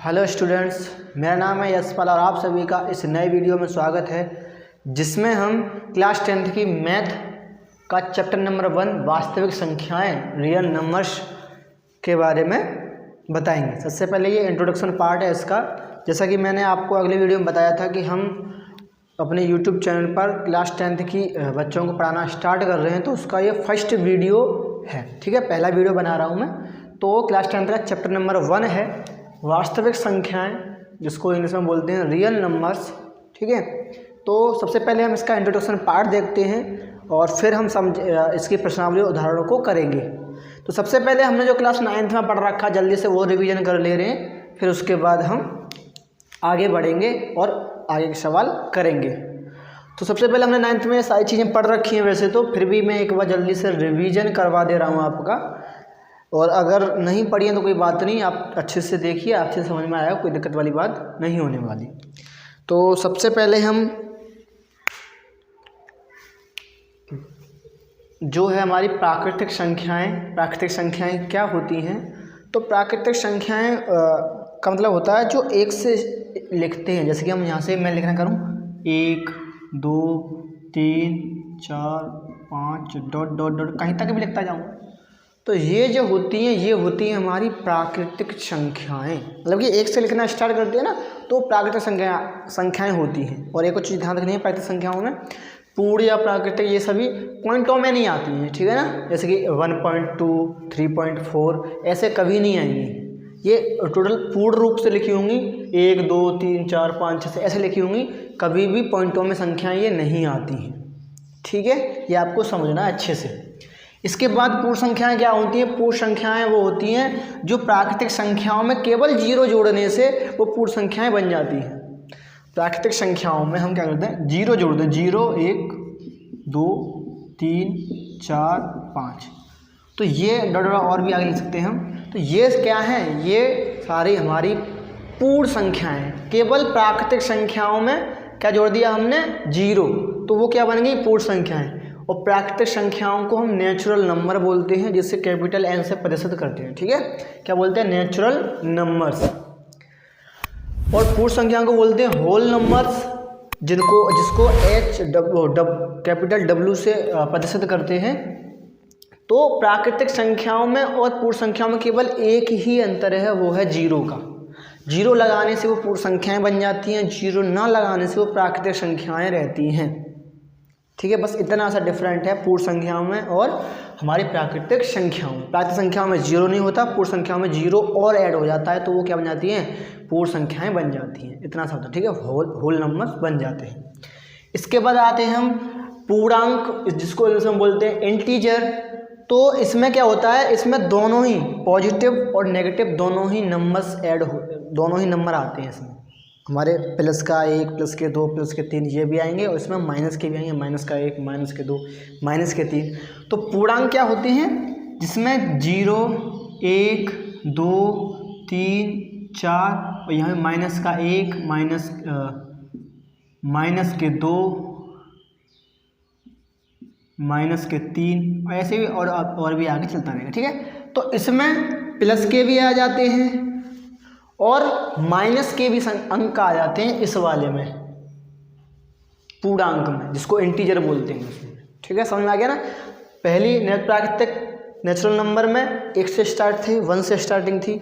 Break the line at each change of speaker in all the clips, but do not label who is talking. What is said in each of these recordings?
Hello students, मेरा नाम है यशपाल और आप सभी का इस नए वीडियो में स्वागत है, जिसमें हम क्लास 10th की मैथ का चैप्टर नंबर 1 वास्तविक संख्याएं रियल नंबर्स के बारे में बताएंगे। सबसे पहले ये इंट्रोडक्शन पार्ट है इसका। जैसा कि मैंने आपको अगले वीडियो में बताया था कि हम अपने यूट्यूब चैनल पर क्लास 10th की बच्चों को पढ़ाना स्टार्ट कर रहे हैं, तो उसका ये फर्स्ट वीडियो है। ठीक है, पहला वीडियो बना रहा हूँ मैं। तो क्लास 10th का चैप्टर नंबर 1 है वास्तविक संख्याएं, जिसको इंग्लिश में बोलते हैं रियल नंबर्स। ठीक है, तो सबसे पहले हम इसका इंट्रोडक्शन पार्ट देखते हैं और फिर हम इसकी प्रश्नावली उदाहरणों को करेंगे। तो सबसे पहले हमने जो क्लास 9th में पढ़ रखा, जल्दी से वो रिवीजन कर ले रहे हैं, फिर उसके बाद हम आगे बढ़ेंगे और आगे के सवाल करेंगे। तो सबसे पहले हमने 9th में सारी चीज़ें पढ़ रखी हैं वैसे तो, फिर भी मैं एक बार जल्दी से रिवीजन करवा दे रहा हूँ आपका। और अगर नहीं पढ़ी है तो कोई बात नहीं, आप अच्छे से देखिए, अच्छे से समझ में आएगा, कोई दिक्कत वाली बात नहीं होने वाली। तो सबसे पहले हम जो है हमारी प्राकृतिक संख्याएं क्या होती हैं। तो प्राकृतिक संख्याएं का मतलब होता है जो एक से लिखते हैं। जैसे कि हम यहाँ से मैं लिखना करूँ 1 2 3 4 5 डॉट डॉट डॉट कहीं तक भी लिखता जाऊँ, तो ये जो होती हैं ये होती हैं हमारी प्राकृतिक संख्याएं। मतलब कि एक से लिखना स्टार्ट करते हैं ना, तो प्राकृतिक संख्याएं होती हैं। और एक और चीज़ ध्यान रखनी है, प्राकृतिक संख्याओं में पूर्ण या प्राकृतिक ये सभी पॉइंटों में नहीं आती हैं। ठीक है ना, जैसे कि 1.2 3.4 ऐसे कभी नहीं आएंगी। ये टोटल पूर्ण रूप से लिखी होंगी, 1 2 3 4 5 6 ऐसे लिखी होंगी, कभी भी पॉइंटों में संख्याएँ ये नहीं आती हैं। ठीक है, ये आपको समझना है अच्छे से। इसके बाद पूर्ण संख्याएं क्या होती हैं? पूर्ण संख्याएं वो होती हैं जो प्राकृतिक संख्याओं में केवल 0 जोड़ने से वो पूर्ण संख्याएं बन जाती हैं। प्राकृतिक संख्याओं में हम क्या करते हैं? 0 जोड़ते हैं, 0 1 2 3 4 5। तो ये डॉट और भी आगे लिख सकते हैं हम। तो ये क्या है? ये सारी हमारी पूर्ण संख्याएं। केवल प्राकृतिक संख्याओं में क्या जोड़ दिया हमने? 0, तो वो क्या बन गई? पूर्ण संख्याएं। और प्राकृतिक संख्याओं को हम नेचुरल नंबर बोलते हैं, जिससे कैपिटल N से प्रदर्शित करते हैं। ठीक है, क्या बोलते हैं? Natural numbers. और पूर्ण संख्याओं को बोलते हैं होल नंबर्स, जिसको कैपिटल W से प्रदर्शित करते हैं। तो प्राकृतिक संख्याओं में और पूर्ण संख्याओं में केवल एक ही अंतर है, वो है 0 का। 0 लगाने से वो पूर्ण संख्याएं बन जाती हैं, 0 ना लगाने से वो प्राकृतिक संख्याएं रहती हैं। ठीक है, बस इतना सा डिफरेंट है पूर्ण संख्याओं में और हमारी प्राकृतिक संख्याओं में। प्राकृतिक संख्याओं में 0 नहीं होता, पूर्ण संख्याओं में 0 और ऐड हो जाता है, तो वो क्या बन जाती हैं? पूर्ण संख्याएं बन जाती हैं। इतना सा होता है। ठीक है, होल नंबर्स बन जाते हैं। इसके बाद आते हैं हम पूर्णांक, जिसको इंग्लिश में बोलते हैं इंटीजर। तो इसमें क्या होता है? इसमें दोनों ही पॉजिटिव और नेगेटिव दोनों ही नंबर आते हैं। इसमें हमारे प्लस का 1 प्लस के 2 प्लस के 3 ये भी आएंगे, और इसमें माइनस के भी आएंगे, माइनस का 1 माइनस के 2 माइनस के 3। तो पूर्णांक क्या होते हैं? जिसमें 0 1 2 3 4 और यहाँ माइनस का 1 माइनस के 2 माइनस के 3 और ऐसे भी और भी आगे चलता रहेगा। ठीक है, तो इसमें प्लस के भी आ जाते हैं और माइनस के भी अंक आ जाते हैं इस वाले में, पूर्णांक में, जिसको इंटीजर बोलते हैं उसमें। ठीक है, समझ में आ गया ना। पहली प्राकृतिक नेचुरल नंबर में 1 से स्टार्ट थी, 1 से स्टार्टिंग थी।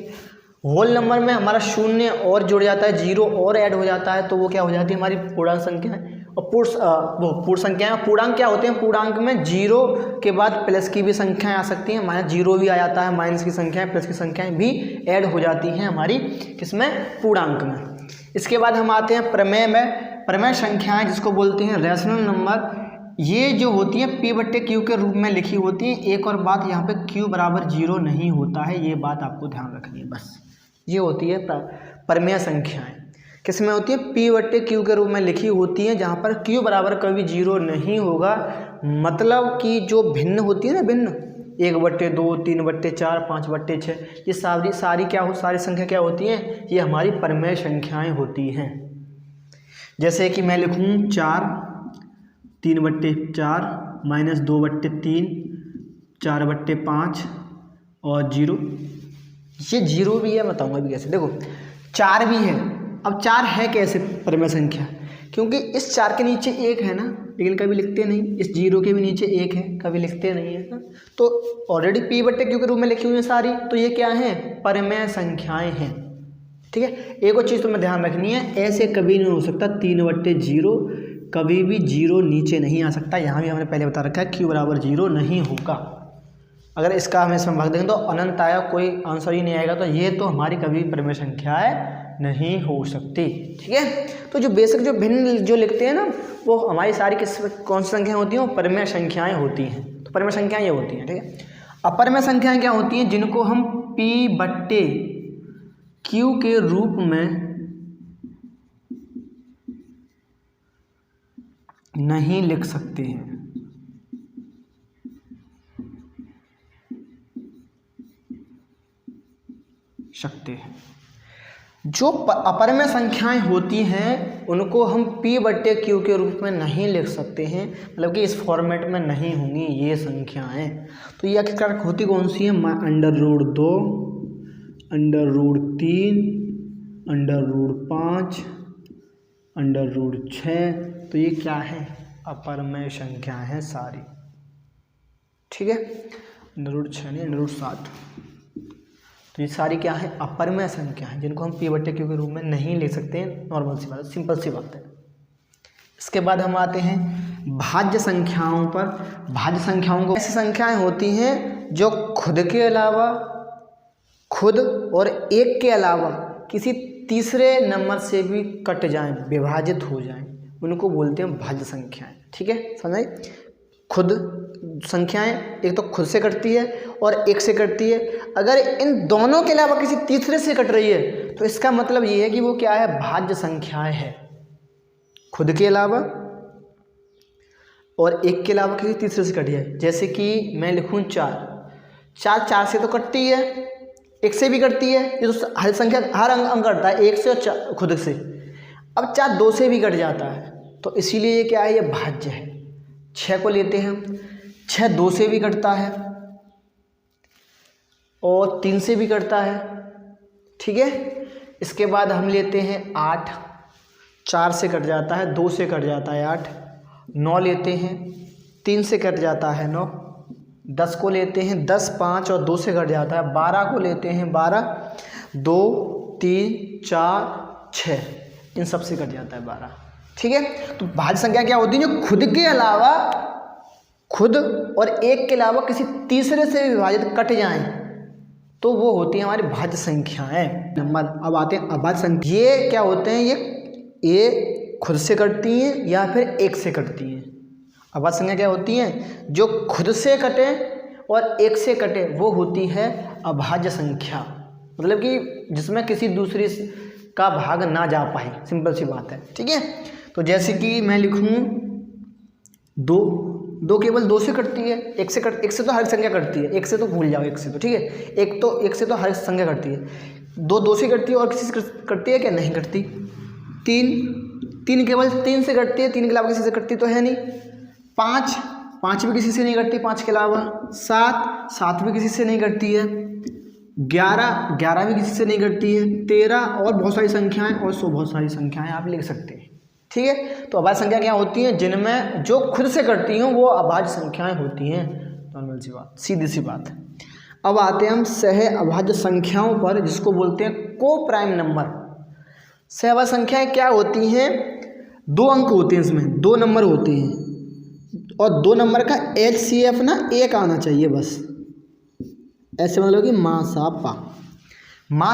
होल नंबर में हमारा 0 और जुड़ जाता है, 0 और ऐड हो जाता है, तो वो क्या हो जाती है? हमारी पूर्णांक संख्या। और पूर्ण संख्याएं, पूर्णांक क्या होते हैं? पूर्णांक में 0 के बाद प्लस की भी संख्याएं आ सकती हैं, माइनस 0 भी आ जाता है, माइनस की संख्याएं प्लस की संख्याएं भी ऐड हो जाती हैं हमारी किसमें? पूर्णांक में। इसके बाद हम आते हैं प्रमेय में। प्रमेय संख्याएं जिसको बोलते हैं रैशनल नंबर, ये जो होती है P/Q के रूप में लिखी होती है। एक और बात, यहाँ पे Q बराबर 0 नहीं होता है, ये बात आपको ध्यान रखनी है बस। ये होती है प्रमेय संख्याएं। किस में होती है? P/Q के रूप में लिखी होती है, जहाँ पर Q बराबर कभी 0 नहीं होगा। मतलब कि जो भिन्न होती है ना, भिन्न 1/2 3/4 5/6, ये सारी क्या हो? सारी संख्या क्या होती हैं? ये हमारी प्रमेय संख्याएं होती हैं। जैसे कि मैं लिखूँ 4 3/4 -2/3 4/5 और 0। ये 0 भी है, बताऊँगा भी कैसे। देखो 4 भी है। अब 4 है कैसे परिमेय संख्या, क्योंकि इस 4 के नीचे 1 है ना, लेकिन कभी लिखते नहीं। इस 0 के भी नीचे 1 है, कभी लिखते नहीं है ना। तो ऑलरेडी P/Q के रूप में लिखी हुई है सारी, तो ये क्या है, परिमेय संख्याएं हैं। ठीक है, एक और चीज़ तुम्हें ध्यान रखनी है, ऐसे कभी नहीं हो सकता 3/0, कभी भी 0 नीचे नहीं आ सकता। यहाँ भी हमने पहले बता रखा है Q = 0 नहीं होगा। अगर इसका हम इसमें भाग देंगे तो अनंत आया, कोई आंसर ही नहीं आएगा, तो ये तो हमारी कभी परिमेय संख्याएं नहीं हो सकती। ठीक है, तो जो बेसिक जो भिन्न जो लिखते हैं ना, वो हमारी सारी कौन सी संख्याएं होती हैं, वो परिमेय संख्याएं होती हैं। तो परिमेय संख्याएं ये होती हैं। ठीक है, अपरिमेय संख्याएं क्या होती हैं, जिनको हम P/Q के रूप में नहीं लिख सकते हैं। जो अपरिमेय संख्याएं होती हैं उनको हम P/Q के रूप में नहीं लिख सकते हैं, मतलब कि इस फॉर्मेट में नहीं होंगी ये संख्याएं। तो ये आखिरकार होती कौन सी है, √2, √3, √5, √6। तो ये क्या है, अपरिमेय संख्याएं हैं सारी। ठीक है, √6 नहीं, √7। तो ये सारी क्या है, अपरिमेय संख्या है, जिनको हम P/Q के रूप में नहीं ले सकते हैं। नॉर्मल सी बात है, सिंपल सी बात है। इसके बाद हम आते हैं भाज्य संख्याओं पर। भाज्य संख्याओं को ऐसी संख्याएं होती हैं जो खुद के अलावा, खुद और एक के अलावा किसी तीसरे नंबर से भी कट जाएं, विभाजित हो जाएं, उनको बोलते हैं भाज्य संख्याएं। ठीक है, समझ। खुद संख्याएं एक तो खुद से कटती है और एक से कटती है। अगर इन दोनों के अलावा किसी तीसरे से कट रही है तो इसका मतलब ये है कि वो क्या है, भाज्य संख्याएं है। खुद के अलावा और एक के अलावा किसी तीसरे से कटी है। जैसे कि मैं लिखूं 4 से तो कटती है, एक से भी कटती है। ये तो हर संख्या, हर अंक कटता है, एक से और खुद से। अब 4 2 से भी कट जाता है, तो इसीलिए ये क्या है, ये भाज्य है। 6 को लेते हैं, 6 2 से भी कटता है और 3 से भी कटता है। ठीक है, इसके बाद हम लेते हैं 8, 4 से कट जाता है, 2 से कट जाता है 8। 9 लेते हैं, 3 से कट जाता है 9। 10 को लेते हैं, 10 5 और 2 से कट जाता है। 12 को लेते हैं, 12 2 3 4 6, इन सब से कट जाता है 12। ठीक है, तो भाज्य संख्या क्या होती है, जो खुद के अलावा, खुद और एक के अलावा किसी तीसरे से विभाजित कट जाएं, तो वो होती है हमारी भाज्य संख्याएं। नंबर अब आते हैं अभाज्य संख्या। ये क्या होते हैं, ये खुद से कटती हैं या फिर एक से कटती हैं। अभाज्य संख्या क्या होती हैं, जो खुद से कटे और एक से कटे, वो होती है अभाज्य संख्या। मतलब कि जिसमें किसी दूसरी का भाग ना जा पाए, सिंपल सी बात है। ठीक है, तो जैसे कि मैं लिखूं 2 केवल 2 से कटती है, एक से तो हर संख्या कटती है, एक से तो भूल जाओ, एक से तो ठीक है, एक से तो हर संख्या कटती है। 2 से कटती है और किसी से कटती है क्या, नहीं कटती। 3 केवल 3 से कटती है, 3 के अलावा किसी से कटती तो है नहीं। 5 भी किसी से नहीं कटती, 5 के अलावा। 7 भी किसी से नहीं कटती है। 11 भी किसी से नहीं कटती है। 13 और बहुत सारी संख्याएं, और 100 बहुत सारी संख्याएं आप लिख सकते हैं। ठीक है, तो अभाज्य संख्या क्या होती हैं, जिनमें जो खुद से कटती हैं वो अभाज्य संख्याएं होती हैं। नॉर्मल सी बात, सीधी सी बात है। अब आते हैं हम सह अभाज्य संख्याओं पर, जिसको बोलते हैं को प्राइम नंबर। सह अभाज्य संख्याएं क्या होती हैं, 2 अंक होते हैं, इसमें 2 नंबर होते हैं और 2 नंबर का HCF ना 1 आना चाहिए बस। ऐसे मतलब कि माँ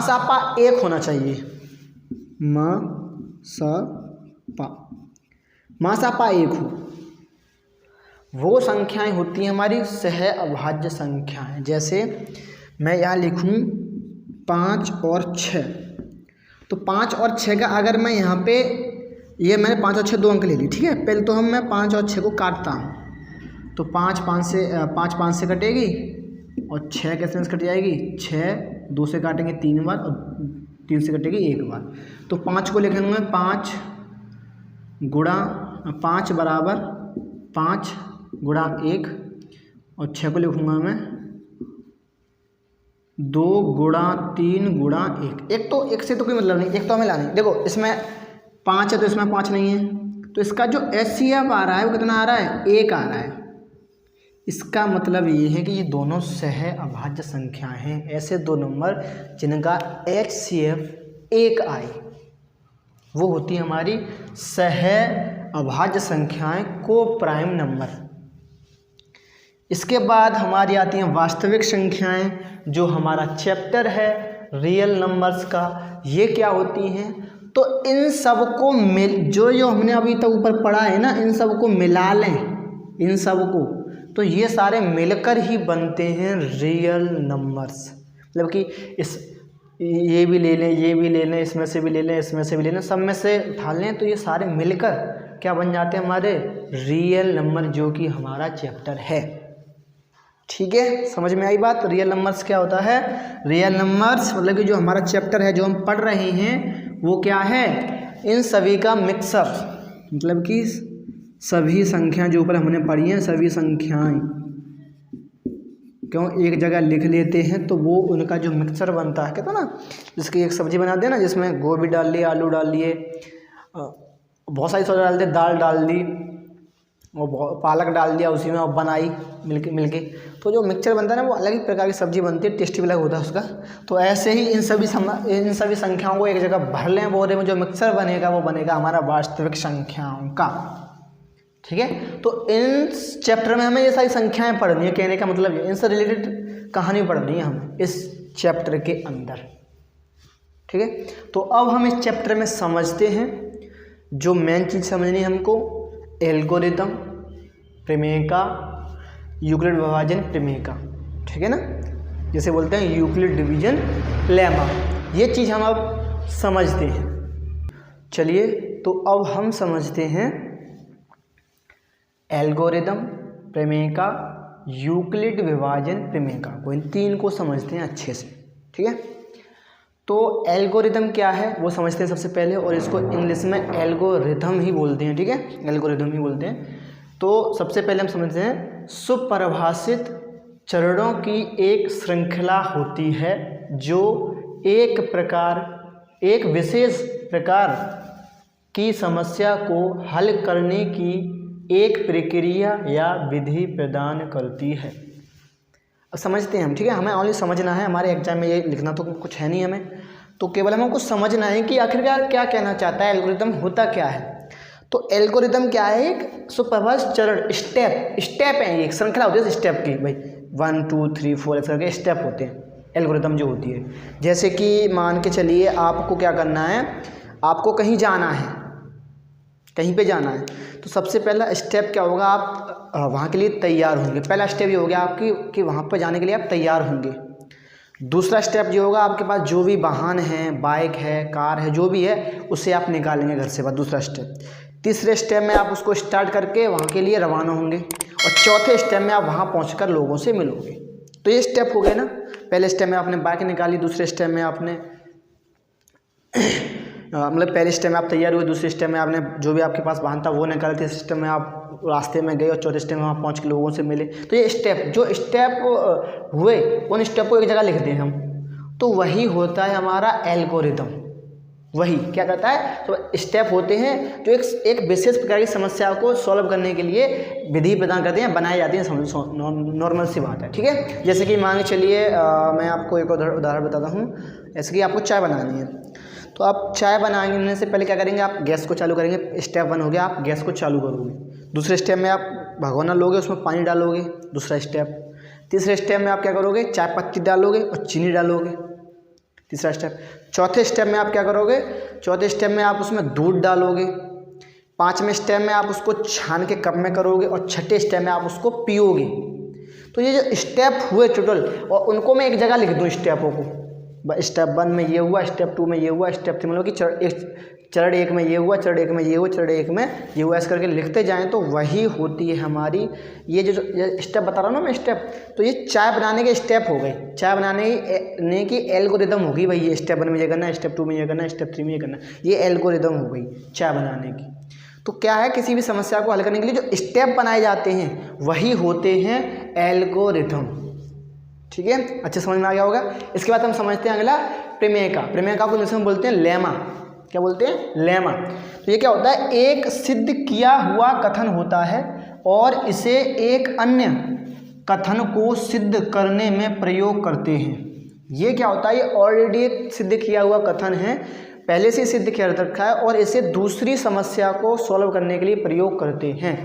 सापा 1 होना चाहिए। माँ सापा 1 हो, वो संख्याएं होती हैं हमारी सह अभाज्य संख्याएं। जैसे मैं यहाँ लिखूँ 5 और 6, तो 5 और 6 का अगर मैं यहाँ पे, ये मैंने 5 और 6 2 अंक ले ली। ठीक है, पहले तो मैं 5 और 6 को काटता हूँ, तो 5 से कटेगी और 6 कैसे कट जाएगी। 6 2 से काटेंगे 3 बार और 3 से कटेगी 1 बार। तो 5 को लिखेंगे 5 गुणा 5 बराबर 5 गुणा 1 और 6 को लिखूँगा मैं 2 गुणा 3 गुणा 1। एक तो एक से तो कोई मतलब नहीं, एक तो हमें लाना है। देखो इसमें 5 है तो इसमें 5 नहीं है, तो इसका जो HCF आ रहा है वो कितना आ रहा है, 1 आ रहा है। इसका मतलब ये है कि ये दोनों सह अभाज्य संख्याएं हैं। ऐसे दो नंबर जिनका HCF 1 आए वो होती है हमारी सह अभाज्य संख्याएं, को प्राइम नंबर। इसके बाद हमारी आती हैं वास्तविक संख्याएं, जो हमारा चैप्टर है रियल नंबर्स का। ये क्या होती हैं, तो इन सब को जो हमने अभी तक ऊपर पढ़ा है ना, इन सब को मिला लें, इन सब को, तो ये सारे मिलकर ही बनते हैं रियल नंबर्स। मतलब कि ये भी ले लें, ये भी ले लें, इसमें से भी ले लें, इसमें से भी ले लें, सब में से उठा लें, तो ये सारे मिलकर क्या बन जाते हैं, हमारे रियल नंबर, जो कि हमारा चैप्टर है। ठीक है, समझ में आई बात। रियल नंबर्स क्या होता है, रियल नंबर्स मतलब कि जो हमारा चैप्टर है, जो हम पढ़ रहे हैं, वो क्या है, इन सभी का मिक्सअप। मतलब कि सभी संख्याएं जो ऊपर हमने पढ़ी हैं, सभी संख्याएं क्यों एक जगह लिख लेते हैं, तो वो उनका जो मिक्सचर बनता है, कहते हैं ना, जिसकी एक सब्जी बनाते हैं ना, जिसमें गोभी डाल लिए, आलू डाल लिए, बहुत सारी सब्जी डाल दी, दाल डाल दी और पालक डाल दिया उसी में और बनाई मिलके, तो जो मिक्सचर बनता है ना, वो अलग ही प्रकार की सब्जी बनती है, टेस्टी भी अलग होता है उसका। तो ऐसे ही इन सभी संख्याओं को एक जगह भर लें बोरे में, जो मिक्सचर बनेगा वो बनेगा हमारा वास्तविक संख्याओं का। ठीक है, तो इन चैप्टर में हमें ये सारी संख्याएं पढ़नी है, कहने का मतलब ये इनसे रिलेटेड कहानी पढ़नी है हमें इस चैप्टर के अंदर। ठीक है, तो अब हम इस चैप्टर में समझते हैं, जो मेन चीज़ समझनी है हमको, एल्गोरिथम, प्रमेयिका, यूक्लिड विभाजन प्रमेयिका। ठीक है ना, जैसे बोलते हैं यूक्लिड डिवीजन लेमा, ये चीज़ हम अब समझते हैं। चलिए, तो अब हम समझते हैं एल्गोरिथम, प्रमेयिका, यूक्लिड विभाजन प्रमेयिका को, इन तीन को समझते हैं अच्छे से। ठीक है, तो एल्गोरिथम क्या है वो समझते हैं सबसे पहले, और इसको इंग्लिश में एल्गोरिथम ही बोलते हैं। ठीक है, एल्गोरिथम ही बोलते हैं। तो सबसे पहले हम समझते हैं, सुपरिभाषित चरणों की एक श्रृंखला होती है, जो एक विशेष प्रकार की समस्या को हल करने की एक प्रक्रिया या विधि प्रदान करती है। अब समझते हैं हम। ठीक है, हमें ओनली समझना है, हमारे एग्जाम में ये लिखना तो कुछ है नहीं हमें, तो केवल हमको समझना है कि आखिरकार क्या कहना चाहता है, एल्गोरिथम होता क्या है। तो एल्गोरिथम क्या है, एक सुपरिभाषित चरण, स्टेप है, एक श्रृंखला होती है स्टेप की, भाई 1 2 3 4 ऐसे करके स्टेप होते हैं एल्गोरिथम जो होती है। जैसे कि मान के चलिए आपको क्या करना है, आपको कहीं जाना है, कहीं पे जाना है, तो सबसे पहला स्टेप क्या होगा, आप वहाँ के लिए तैयार होंगे। पहला स्टेप ये हो गया आपकी कि वहाँ पर जाने के लिए आप तैयार होंगे। दूसरा स्टेप ये होगा, आपके पास जो भी वाहन है, बाइक है, कार है, जो भी है, उसे आप निकालेंगे घर से बाहर, दूसरा स्टेप। तीसरे स्टेप में आप उसको स्टार्ट करके वहाँ के लिए रवाना होंगे, और चौथे स्टेप में आप वहाँ पहुँच लोगों से मिलोगे। तो ये स्टेप हो गए ना, पहले स्टेप में आपने बाइक निकाली, दूसरे स्टेप में आपने मतलब पहले स्टेप में आप तैयार हुए, दूसरे स्टेप में आपने जो भी आपके पास वाहन था वो निकाला, तीसरे स्टेप में आप रास्ते में गए, और चौथे स्टेप में वहाँ पहुँच के लोगों से मिले। तो ये स्टेप, जो स्टेप हुए उन स्टेप को एक जगह लिख दें हम, तो वही होता है हमारा एल्गोरिथम। वही क्या करता है, तो स्टेप होते हैं जो एक विशेष प्रकार की समस्या को सॉल्व करने के लिए विधि प्रदान करते हैं, बनाई जाती है, नॉर्मल सी बात है। ठीक है, जैसे कि मान के चलिए मैं आपको एक उदाहरण बताता हूँ। जैसे कि आपको चाय बनानी है, तो आप चाय बनाने से पहले क्या करेंगे, आप गैस को चालू करेंगे। स्टेप 1 हो गया, आप गैस को चालू करोगे। दूसरे स्टेप में आप भगोना लोगे, उसमें पानी डालोगे, दूसरा स्टेप। तीसरे स्टेप में आप क्या करोगे, चाय पत्ती डालोगे और चीनी डालोगे, तीसरा स्टेप। चौथे स्टेप में आप क्या करोगे, चौथे स्टेप में आप उसमें दूध डालोगे। पाँचवें स्टेप में आप उसको छान के कप में करोगे, और छठे स्टेप में आप उसको पियोगे। तो ये जो स्टेप हुए टोटल, और उनको मैं एक जगह लिख दूँ स्टेपों को, स्टेप 1 में ये हुआ, स्टेप 2 में ये हुआ, स्टेप 3 मतलब कि चरण 1 में ये हुआ, चरण 1 में ये हुआ, चरण 1 में ये हुआ, ऐसे करके लिखते जाएं, तो वही होती है हमारी ये जो स्टेप बता रहा हूँ ना मैं, स्टेप। तो ये चाय बनाने के स्टेप हो गई, चाय बनाने की एल्गोरिथम होगी भाई, ये स्टेप 1 में ये करना, स्टेप 2 में ये करना, स्टेप 3 में ये करना, ये एल्गोरिथम हो गई चाय बनाने की। तो क्या है, किसी भी समस्या को हल करने के लिए जो स्टेप बनाए जाते हैं वही होते हैं एल्गोरिथम। ठीक है, अच्छे समझ में आ गया होगा। इसके बाद हम समझते हैं अगला प्रमेयका। प्रमेयका को इंग्लिश में बोलते हैं लेमा। क्या बोलते हैं? लेमा। तो ये क्या होता है? एक सिद्ध किया हुआ कथन होता है और इसे एक अन्य कथन को सिद्ध करने में प्रयोग करते हैं। ये क्या होता है? ये ऑलरेडी एक सिद्ध किया हुआ कथन है, पहले से सिद्ध किया रखा है और इसे दूसरी समस्या को सॉल्व करने के लिए प्रयोग करते हैं।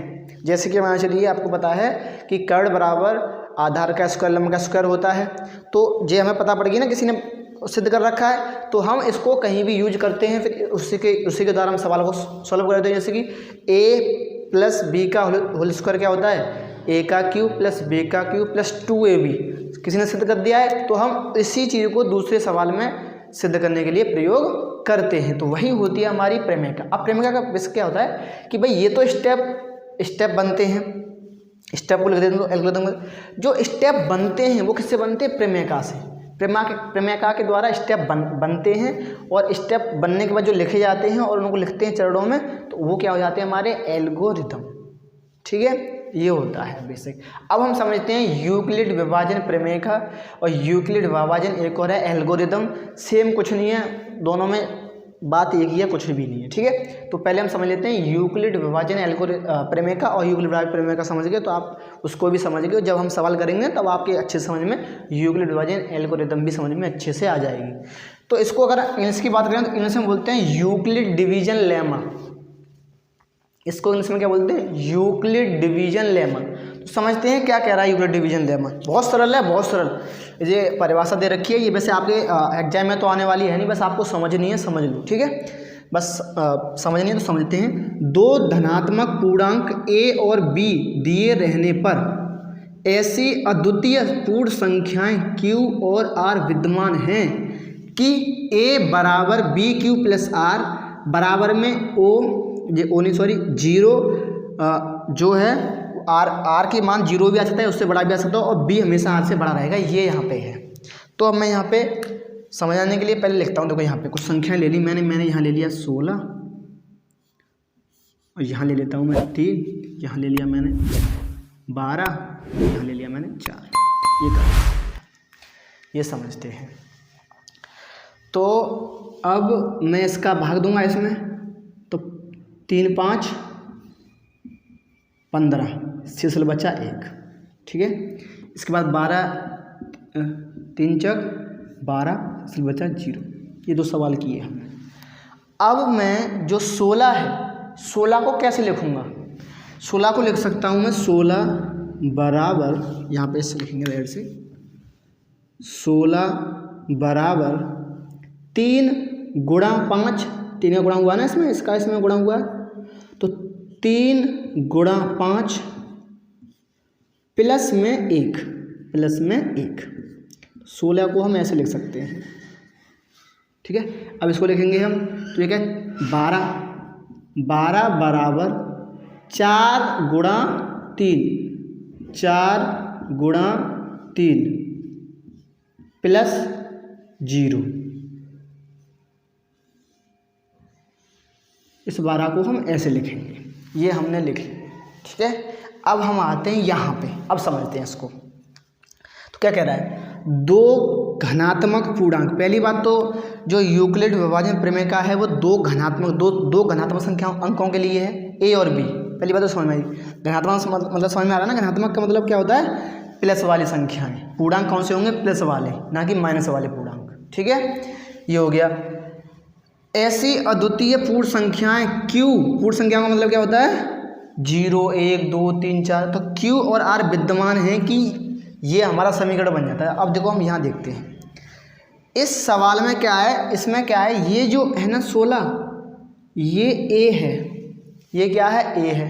जैसे कि मान चलिए आपको पता है कि कर्ण बराबर आधार का स्क्वायर लंब का स्क्वायर होता है, तो ये हमें पता पड़ गई ना, किसी ने सिद्ध कर रखा है, तो हम इसको कहीं भी यूज करते हैं, फिर उसी के द्वारा हम सवाल को सॉल्व कर देते हैं। जैसे कि a प्लस बी का होल स्क्वायर क्या होता है? a का क्यूब प्लस b का क्यूब प्लस 2ab, किसी ने सिद्ध कर दिया है, तो हम इसी चीज़ को दूसरे सवाल में सिद्ध करने के लिए प्रयोग करते हैं। तो वही होती है हमारी प्रमेयका। अब प्रमेयका का बेसिक क्या होता है कि भाई ये तो स्टेप बनते हैं, स्टेप को लिख देते हैं तो एल्गोरिथम में जो स्टेप बनते हैं वो किससे बनते हैं? प्रमेयका से। प्रमेयका के द्वारा स्टेप बनते हैं और स्टेप बनने के बाद जो लिखे जाते हैं और उनको लिखते हैं चरणों में, तो वो क्या हो जाते हैं? हमारे एल्गोरिथम। ठीक है, ये होता है बेसिक। अब हम समझते हैं यूक्लिड विभाजन प्रमेयका और यूक्लिड विभाजन एक और है एल्गोरिथम। सेम कुछ नहीं है, दोनों में बात एक ही है, कुछ भी नहीं है। ठीक है, तो पहले हम समझ लेते हैं यूक्लिड विभाजन प्रमेयका और यूक्लिड विभाजन प्रमेयका समझ गए तो आप उसको भी समझ गए। जब हम सवाल करेंगे तब आपके अच्छे समझ में यूक्लिड विभाजन एल्गोरिथम भी समझ में अच्छे से आ जाएगी। तो इसको अगर इंग्लिश की बात करें तो इंग्लिश में बोलते हैं यूक्लिड डिवीजन लेमा। इसको इंग्लिश में क्या बोलते हैं? Euclid division lemma. तो समझते हैं क्या कह रहा है यूक्लिड डिवीजन लेमा। बहुत सरल है, बहुत सरल। ये परिभाषा दे रखी है, ये वैसे आपके एग्जाम में तो आने वाली है नहीं, बस आपको समझनी है, समझ लो। ठीक है, बस समझनी है तो समझते हैं। दो धनात्मक पूर्णांक a और b दिए रहने पर ऐसी अद्वितीय पूर्ण संख्याएं q और r विद्यमान हैं कि a बराबर b क्यू प्लस r बराबर में जीरो जो है आर के मान जीरो भी आ सकता है, उससे बड़ा भी आ सकता है, और बी हमेशा आर से बड़ा रहेगा। ये यहाँ पे है। तो अब मैं यहाँ पे समझाने के लिए पहले लिखता हूँ। देखो यहाँ पे कुछ संख्याएं ले ली मैंने यहाँ ले लिया 16 और यहाँ ले लेता हूँ मैं 3, यहाँ ले लिया मैंने 12, यहाँ ले लिया मैंने 4। ये समझते हैं। तो अब मैं इसका भाग दूंगा इसमें, तो 3 5 15 शेष बचा 1। ठीक है, इसके बाद 12 3 चक 12 शेष बचा 0। ये 2 सवाल किए हमने। अब मैं जो 16 है, 16 को कैसे लिखूँगा? 16 को लिख सकता हूँ मैं 16 बराबर, यहाँ पे इससे लिखेंगे रेड से, 16 बराबर 3 गुणा 5, 3 का गुणा हुआ ना इसमें, इसमें गुणा हुआ, तो 3 गुणा 5 प्लस में 1, 16 को हम ऐसे लिख सकते हैं। ठीक है, अब इसको लिखेंगे हम, तो ये क्या 12 बराबर 4 गुणा 3 प्लस 0। इस 12 को हम ऐसे लिखेंगे, ये हमने लिख लिया। ठीक है, अब हम आते हैं यहाँ पे, अब समझते हैं इसको। तो क्या कह रहा है? 2 घनात्मक पूर्णांक। पहली बात तो जो यूक्लिड विभाजन प्रमेयका है वो दो घनात्मक संख्या अंकों के लिए है, a और b। पहली बात तो समझ में आई। घनात्मक मतलब समझ में आ रहा है ना? घनात्मक का मतलब क्या होता है? प्लस वाली संख्याएं। पूर्णांक कौन से होंगे? प्लस वाले, ना कि माइनस वाले पूर्णांक। ठीक है, ये हो गया। ऐसी अद्वितीय पूर्ण संख्याएं q, पूर्ण संख्याओं का मतलब क्या होता है? 0 1 2 3 4। तो q और r विद्यमान है कि ये हमारा समीकरण बन जाता है। अब देखो हम यहाँ देखते हैं इस सवाल में क्या है, इसमें क्या है, ये जो है ना 16, ये a है, ये क्या है? a है।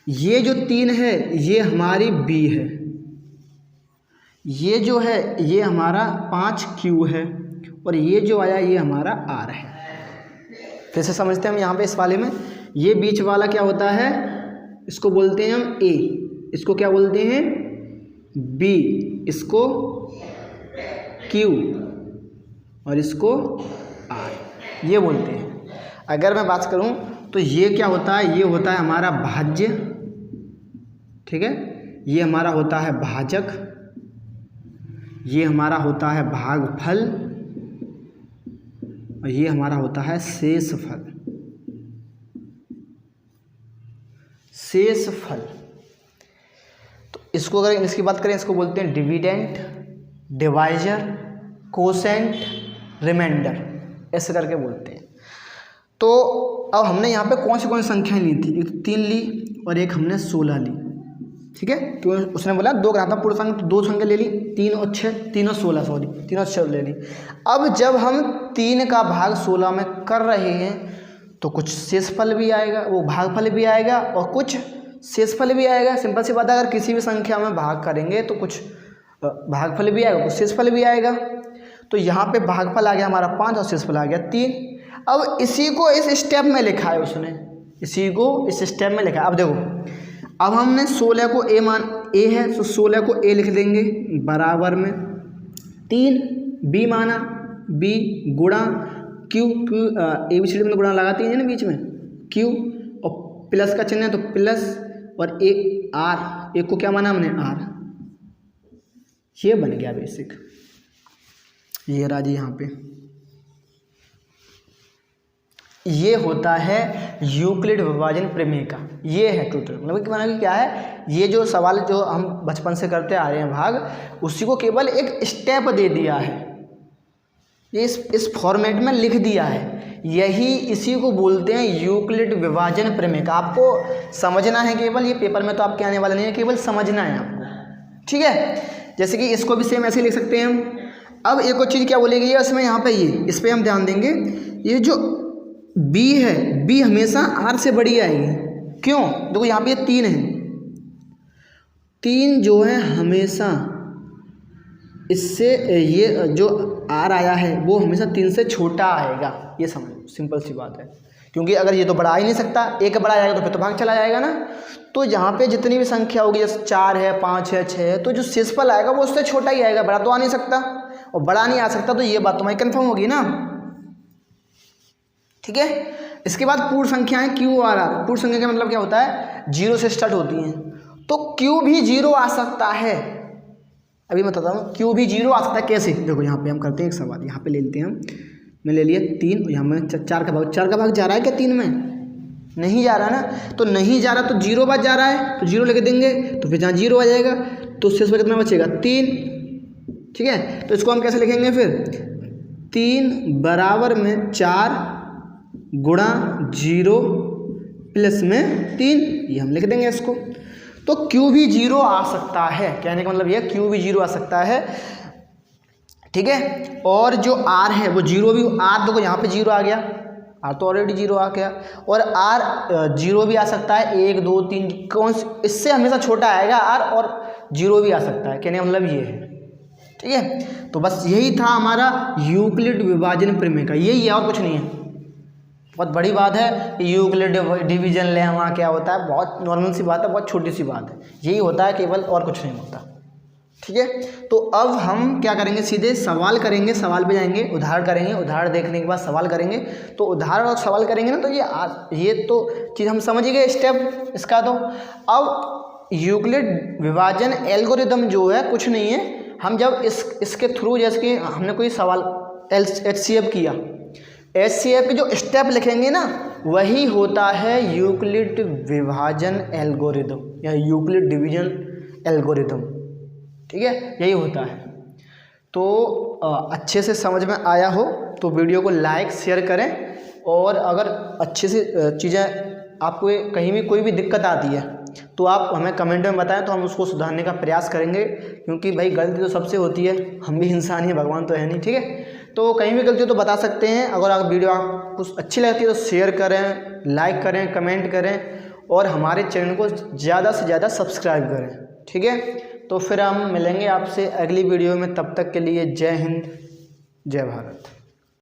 ये जो 3 है ये हमारी b है, ये जो है ये हमारा 5q है, और ये जो आया ये हमारा r है। फिर से समझते हैं हम यहाँ पे इस वाले में, ये बीच वाला क्या होता है? इसको बोलते हैं हम a, इसको क्या बोलते हैं? b, इसको q और इसको r, ये बोलते हैं। अगर मैं बात करूँ तो ये क्या होता है? ये होता है हमारा भाज्य। ठीक है, ये हमारा होता है भाजक, ये हमारा होता है भागफल और ये हमारा होता है शेषफल। शेषफल तो इसको अगर इसकी बात करें, इसको बोलते हैं डिविडेंड, डिवाइजर, कोसेंट, रिमाइंडर, ऐसे करके बोलते हैं। तो अब हमने यहाँ पे कौन सी संख्याएं ली थी? एक 3 ली और एक हमने 16 ली, ठीक है। तो उसने बोला 2 ग्राम पूर्ण संख्या, तो 2 संख्या ले ली, 3 और 6, 3 और 16, सॉरी 3 और 6 ले ली। अब जब हम 3 का भाग 16 में कर रहे हैं तो कुछ शेषफल भी आएगा, वो भागफल भी आएगा और कुछ शेषफल भी आएगा। सिंपल सी बात है, अगर किसी भी संख्या में भाग करेंगे तो कुछ भागफल भी आएगा, कुछ शेषफल भी आएगा। तो यहाँ पे भागफल आ गया हमारा 5 और शेषफल आ गया 3। अब इसी को इस स्टेप में लिखा है उसने, इसी को इस स्टेप में लिखा है। अब देखो, अब हमने 16 को ए है तो 16 को ए लिख देंगे, बराबर में 3 बी माना, बी गुणा क्यू, ABCD में गुणा लगाती है ना बीच में, क्यू और प्लस का चिन्ह है तो प्लस, और ए आर, एक को क्या माना हमने आर। ये बन गया बेसिक, ये राजी यहाँ पे। ये होता है यूक्लिड विभाजन प्रमेय का, ये है टोटल। मतलब कि क्या है, ये जो सवाल जो हम बचपन से करते आ रहे हैं भाग, उसी को केवल एक स्टेप दे दिया है, इस फॉर्मेट में लिख दिया है। यही इसी को बोलते हैं यूक्लिड विभाजन प्रमेय का। आपको समझना है केवल, ये पेपर में तो आपके आने वाला नहीं है, केवल समझना है आपको, ठीक है। जैसे कि इसको भी सेम ऐसे लिख सकते हैं हम। अब एक और चीज़ क्या बोलेगी है इसमें, यहाँ पे ये, इस पर हम ध्यान देंगे। ये जो b है, b हमेशा r से बड़ी आएगी। क्यों? देखो यहाँ पे ये 3 है, 3 जो है हमेशा इससे, ये जो r आया है वो हमेशा 3 से छोटा आएगा। ये समझो, सिंपल सी बात है। क्योंकि अगर ये तो बढ़ा ही नहीं सकता, एक बड़ा आएगा तो फिर तो भाग चला जाएगा ना। तो यहाँ पे जितनी भी संख्या होगी, जैसे 4 है, 5 है, 6 है, तो जो शेषफल आएगा वो उससे छोटा ही आएगा, बड़ा तो आ नहीं सकता। और बड़ा नहीं आ सकता तो ये बात तुम्हारी कंफर्म होगी ना, ठीक है। इसके बाद पूर्ण संख्याएं क्यू और आर। पूर्ण संख्या का मतलब क्या होता है, 0 से स्टार्ट होती हैं, तो क्यू भी 0 आ सकता है। अभी मैं बताता हूँ, क्यू भी 0 आ सकता है। कैसे? देखो यहाँ पे हम करते हैं एक सवाल, यहाँ पे ले लेते हैं हम। मैं ले लिया 3 और यहाँ में 4 का भाग, 4 का भाग जा रहा है क्या 3 में? नहीं जा रहा ना, तो नहीं जा रहा तो 0 बार जा रहा है, तो 0 लिख देंगे, तो फिर जहाँ 0 आ जाएगा तो शेष में कितना बचेगा 3, ठीक है। तो इसको हम कैसे लिखेंगे फिर, 3 बराबर में 4 गुणा 0 प्लस में 3, ये हम लिख देंगे इसको। तो क्यू भी 0 आ सकता है, कहने का मतलब ये क्यू भी 0 आ सकता है, ठीक है। और जो आर है वो 0 भी, आर देखो यहाँ पे 0 आ गया, आर तो ऑलरेडी 0 आ गया, और आर 0 भी आ सकता है, 1 2 3, कौन इससे हमेशा छोटा आएगा आर, और 0 भी आ सकता है, कहने का मतलब ये है, ठीक है। तो बस यही था हमारा यूक्लिड विभाजन प्रमेय का, यही है और कुछ नहीं है। बहुत बड़ी बात है, यूक्लिड डिवीजन लेमा क्या होता है, बहुत नॉर्मल सी बात है, बहुत छोटी सी बात है, यही होता है केवल, और कुछ नहीं होता, ठीक है। तो अब हम क्या करेंगे, सीधे सवाल करेंगे, सवाल पे जाएंगे, उदाहरण करेंगे, उदाहरण देखने के बाद सवाल करेंगे। तो उदाहरण और सवाल करेंगे ना, तो ये तो चीज़ हम समझ गए स्टेप इसका। तो अब यूक्लिड विभाजन एल्गोरिदम जो है कुछ नहीं है, हम जब इसके थ्रू, जैसे कि हमने कोई सवाल HCF किया, HCF के जो स्टेप लिखेंगे ना, वही होता है यूक्लिड विभाजन एल्गोरिदम या यूक्लिड डिवीजन एल्गोरिदम, ठीक है, यही होता है। तो अच्छे से समझ में आया हो तो वीडियो को लाइक शेयर करें, और अगर अच्छे से चीज़ें आपको कहीं भी कोई भी दिक्कत आती है तो आप हमें कमेंट में बताएं, तो हम उसको सुधारने का प्रयास करेंगे। क्योंकि भाई गलती तो सबसे होती है, हम भी इंसान ही, भगवान तो है नहीं, ठीक है। तो कहीं भी गलती हो तो बता सकते हैं। अगर वीडियो आपको अच्छी लगती है तो शेयर करें, लाइक करें, कमेंट करें, और हमारे चैनल को ज़्यादा से ज़्यादा सब्सक्राइब करें, ठीक है। तो फिर हम मिलेंगे आपसे अगली वीडियो में, तब तक के लिए जय हिंद, जय भारत।